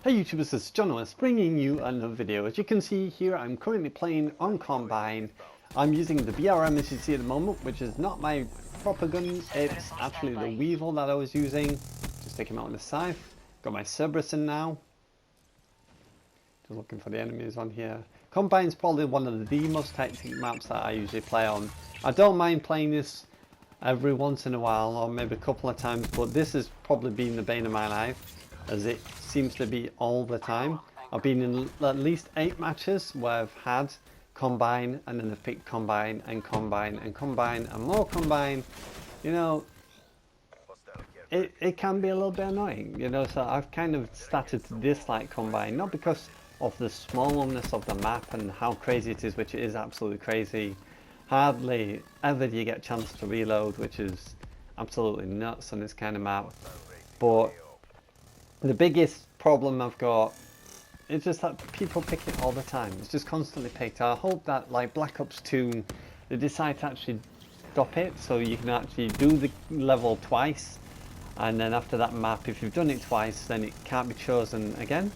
Hey YouTubers, this is John West bringing you another video. As you can see here, I'm currently playing on Combine. I'm using the BRM as you see at the moment, which is not my proper gun. It's actually the Weevil that I was using. Just take him out on the scythe. Got my Cerberus in now. Just looking for the enemies on here. Combine's probably one of the most hectic maps that I usually play on. I don't mind playing this every once in a while, or maybe a couple of times, but this has probably been the bane of my life, as it seems to be all the time. I've been in at least 8 matches where I've had Combine, and then I've picked Combine and Combine and Combine and more Combine. You know, it can be a little bit annoying, you know, so I've kind of started to dislike Combine, not because of the smallness of the map and how crazy it is, which it is absolutely crazy. Hardly ever do you get a chance to reload, which is absolutely nuts on this kind of map. But the biggest problem I've got is just that people pick it all the time. It's just constantly picked. I hope that, like Black Ops 2, they decide to actually stop it so you can actually do the level twice, and then after that map, if you've done it twice, then it can't be chosen again.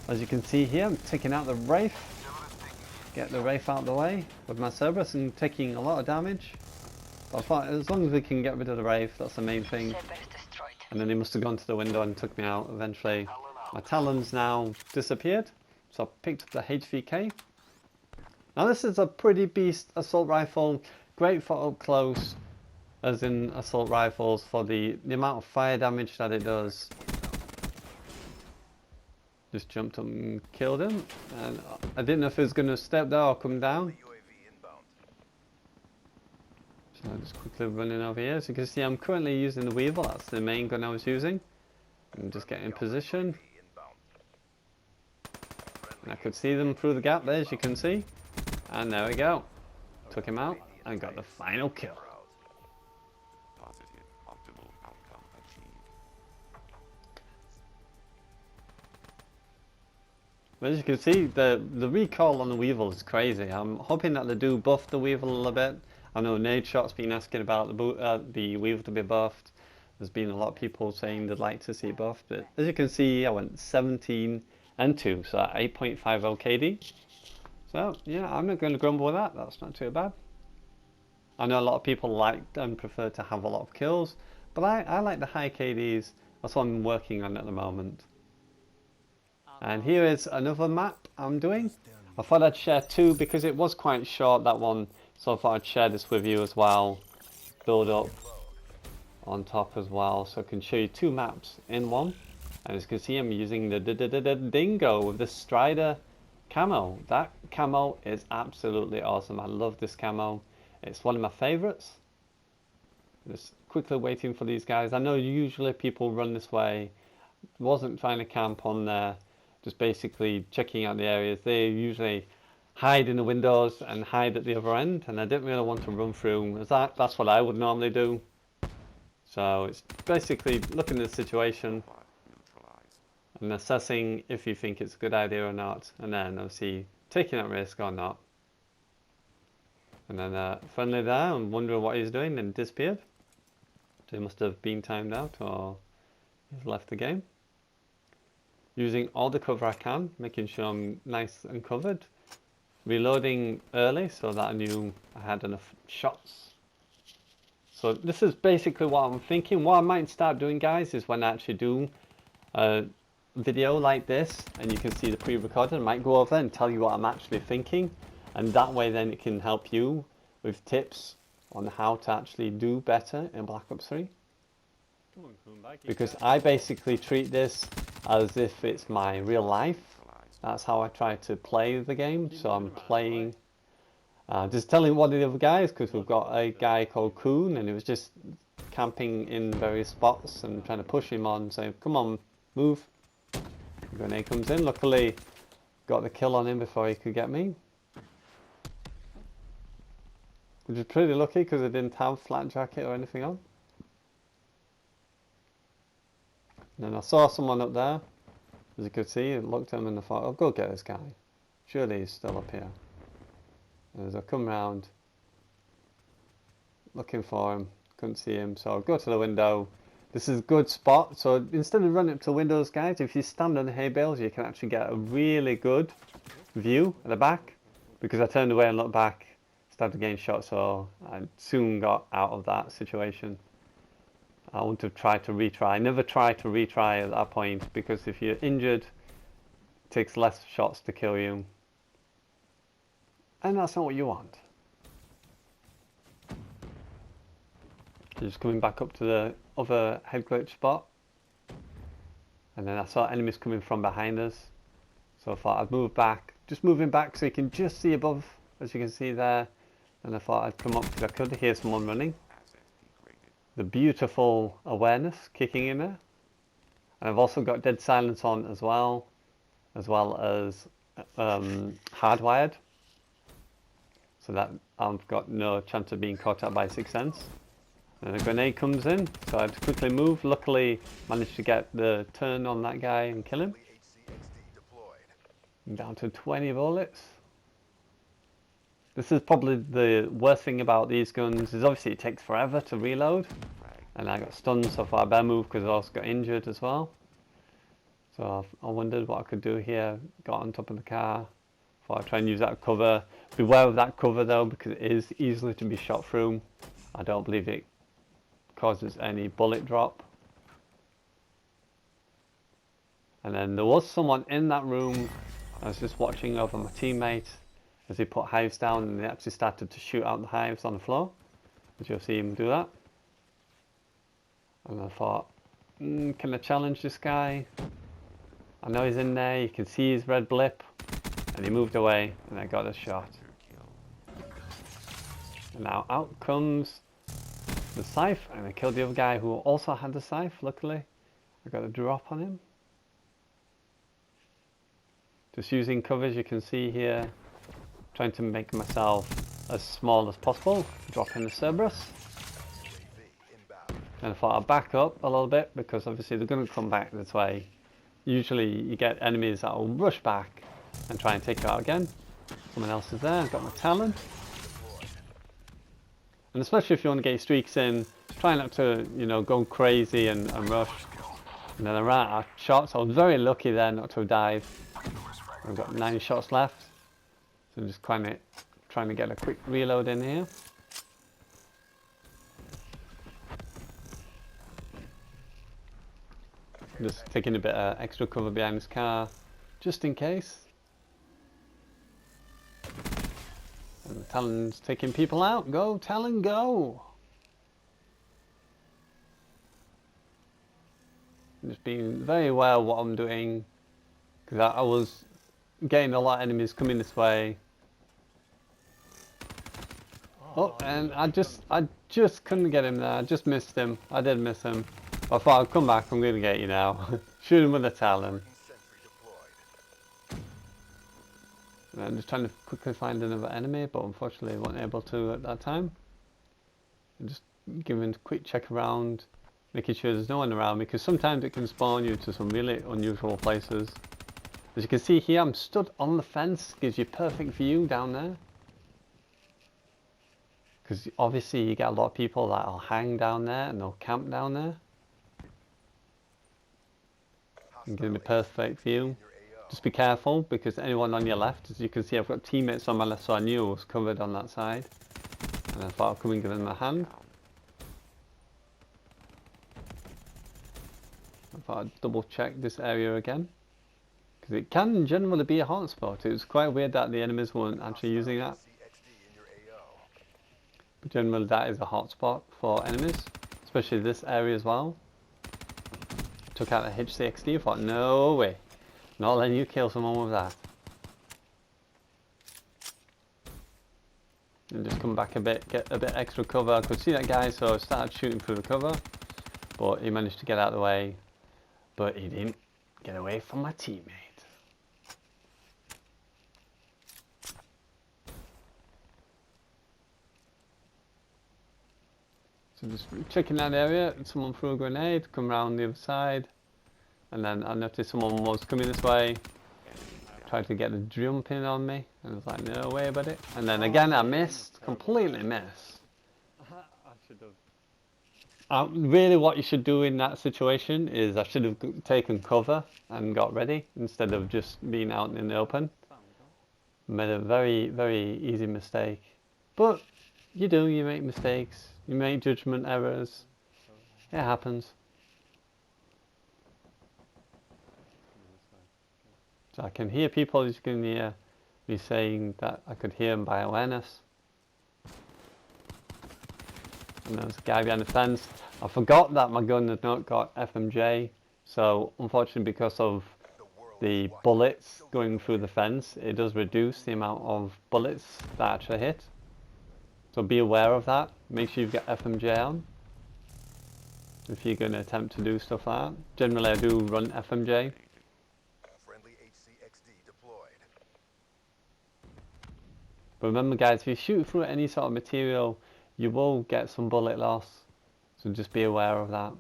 As you can see here, I'm taking out the Wraith. Get the Wraith out of the way with my Cerberus and taking a lot of damage. But I thought as long as we can get rid of the Wraith, that's the main thing. And then he must have gone to the window and took me out eventually. My Talons now disappeared, so I picked up the HVK. Now this is a pretty beast assault rifle, great for up close, as in assault rifles, for the amount of fire damage that it does. Just jumped up and killed him, and I didn't know if he was going to step there or come down. So I'm just quickly running over here. As you can see, I'm currently using the Weevil. That's the main gun I was using. And just get in position. And I could see them through the gap there, as you can see. And there we go. Took him out and got the final kill. As you can see, the recoil on the Weevil is crazy. I'm hoping that they do buff the Weevil a little bit. I know Nadeshot's been asking about the Weevil to be buffed. There's been a lot of people saying they'd like to see it buffed. But as you can see, I went 17 and 2, so 8.50 KD. So yeah, I'm not going to grumble with that. That's not too bad. I know a lot of people like and prefer to have a lot of kills, but I like the high KDs. That's what I'm working on at the moment. And here is another map I'm doing. I thought I'd share 2 because it was quite short, that one, so I thought I'd share this with you as well. Build up on top as well, so I can show you 2 maps in one. And as you can see, I'm using the Dingo with the Strider camo. That camo is absolutely awesome. I love this camo. It's one of my favourites. Just quickly waiting for these guys. I know usually people run this way. Wasn't trying to camp on there. Just basically checking out the areas. They usually hide in the windows and hide at the other end, and I didn't really want to run through. That's what I would normally do. So it's basically looking at the situation and assessing if you think it's a good idea or not, and then obviously taking that risk or not. And then friendly there, and wondering what he's doing, and disappeared. So he must have been timed out, or he's left the game. Using all the cover I can, making sure I'm nice and covered. Reloading early so that I knew I had enough shots. So this is basically what I'm thinking. What I might start doing, guys, is when I actually do a video like this and you can see the pre-recorded, I might go over and tell you what I'm actually thinking, and that way then it can help you with tips on how to actually do better in Black Ops 3. Because I basically treat this as if it's my real life. That's how I try to play the game. So I'm playing, just telling one of the other guys, because we've got a guy called Coon, and he was just camping in various spots and trying to push him on, saying, come on, move. The grenade comes in. Luckily got the kill on him before he could get me, which is pretty lucky because I didn't have flat jacket or anything on. And then I saw someone up there, as you could see, and looked at him and I thought, I'll go get this guy. Surely he's still up here. And as I come round, looking for him, couldn't see him, so I'll go to the window, This is a good spot. So instead of running up to windows, guys, if you stand on the hay bales, you can actually get a really good view at the back. Because I turned away and looked back, started getting shot, so I soon got out of that situation. I want to try to retry. Never try to retry at that point, because if you're injured, it takes less shots to kill you. And that's not what you want. Just coming back up to the other head glitch spot. And then I saw enemies coming from behind us. So I thought I'd move back. Just moving back so you can just see above, as you can see there. And I thought I'd come up because I could hear someone running. The beautiful awareness kicking in there. And I've also got dead silence on as well as hardwired. So that I've got no chance of being caught out by Sixth Sense. And a grenade comes in, so I had to quickly move. Luckily, managed to get the turn on that guy and kill him. I'm down to 20 bullets. This is probably the worst thing about these guns, is obviously it takes forever to reload. And I got stunned, so far I better move because I also got injured as well. So I wondered what I could do here. Got on top of the car. Thought I'd try and use that cover. Beware of that cover though, because it is easily to be shot through. I don't believe it causes any bullet drop. And then there was someone in that room. I was just watching over my teammate as he put hives down, and they actually started to shoot out the hives on the floor, as you'll see him do that. And I thought, can I challenge this guy? I know he's in there, you can see his red blip, and he moved away and I got a shot. And now out comes the scythe, and I killed the other guy who also had the scythe. Luckily I got a drop on him. Just using cover, as you can see here, trying to make myself as small as possible, dropping the Cerberus. And I thought I'd back up a little bit, because obviously they're going to come back this way. Usually you get enemies that will rush back and try and take you out again. Someone else is there. I've got my Talon. And especially if you want to get your streaks in, try not to, you know, go crazy and rush. And then I ran out of shots. I was very lucky there not to have died. I've got 9 shots left. So I'm just trying to get a quick reload in here. Just taking a bit of extra cover behind this car, just in case. And Talon's taking people out. Go, Talon, go! I'm just being very aware of what I'm doing, because I was getting a lot of enemies coming this way. Oh, and I just couldn't get him there. I just missed him. I did miss him. I thought I'd come back, I'm going to get you now. Shoot him with a Talon. And I'm just trying to quickly find another enemy, but unfortunately I wasn't able to at that time. I'm just giving a quick check around, making sure there's no one around me, because sometimes it can spawn you to some really unusual places. As you can see here, I'm stood on the fence, gives you perfect view down there. Because obviously you get a lot of people that'll hang down there and they'll camp down there. And give me perfect view. Just be careful, because anyone on your left, as you can see I've got teammates on my left, so I knew I was covered on that side. And I thought I'd come and give them a hand. I thought I'd double check this area again, because it can generally be a hotspot. It was quite weird that the enemies weren't actually using that. But generally that is a hotspot for enemies, especially this area as well. Took out a HCXD, thought no way, not letting you kill someone with that. And just come back a bit, get a bit extra cover. I could see that guy, so I started shooting through the cover, but he managed to get out of the way, but he didn't get away from my teammate. So just checking that area, someone threw a grenade, come around the other side, and then I noticed someone was coming this way, tried to get a jump in on me, and I was like, no way about it. And then again I missed, completely missed. Really what you should do in that situation is I should have taken cover and got ready instead of just being out in the open. Made a very, very easy mistake. But you make mistakes, you make judgment errors. It happens. So I can hear people, you can hear me saying that I could hear them by awareness. And there's a guy behind the fence. I forgot that my gun had not got FMJ, so unfortunately because of the bullets going through the fence, it does reduce the amount of bullets that actually hit. So be aware of that. Make sure you've got FMJ on if you're going to attempt to do stuff like that. Generally I do run FMJ. But remember guys, if you shoot through any sort of material, you will get some bullet loss. So just be aware of that.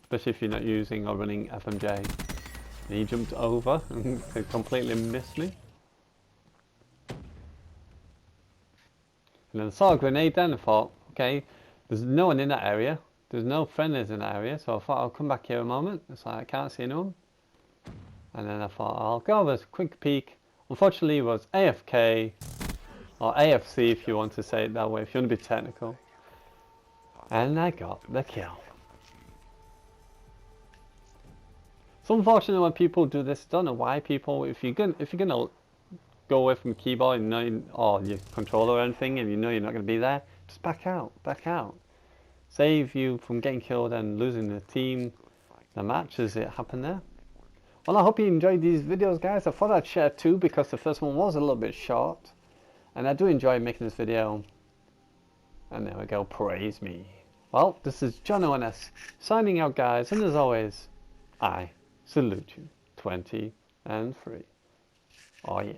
Especially if you're not using or running FMJ. And he jumped over and completely missed me. And then I saw a grenade then, I thought, okay, there's no one in that area. There's no friendlies in that area, so I thought I'll come back here a moment. It's like I can't see anyone. And then I thought I'll go over a quick peek. Unfortunately it was AFK, or AFC if you want to say it that way, if you want to be technical. And I got the kill. It's unfortunate when people do this. Don't know why people, if you're gonna go away from keyboard and know or your controller or anything, and you know you're not gonna be there, just back out, Save you from getting killed and losing the team, the match as it happened there. Well, I hope you enjoyed these videos, guys. I thought I'd share two because the first one was a little bit short, and I do enjoy making this video. And there we go, praise me. Well, this is John ONS signing out, guys, and as always, I salute you. 20 and 3. Oh yeah.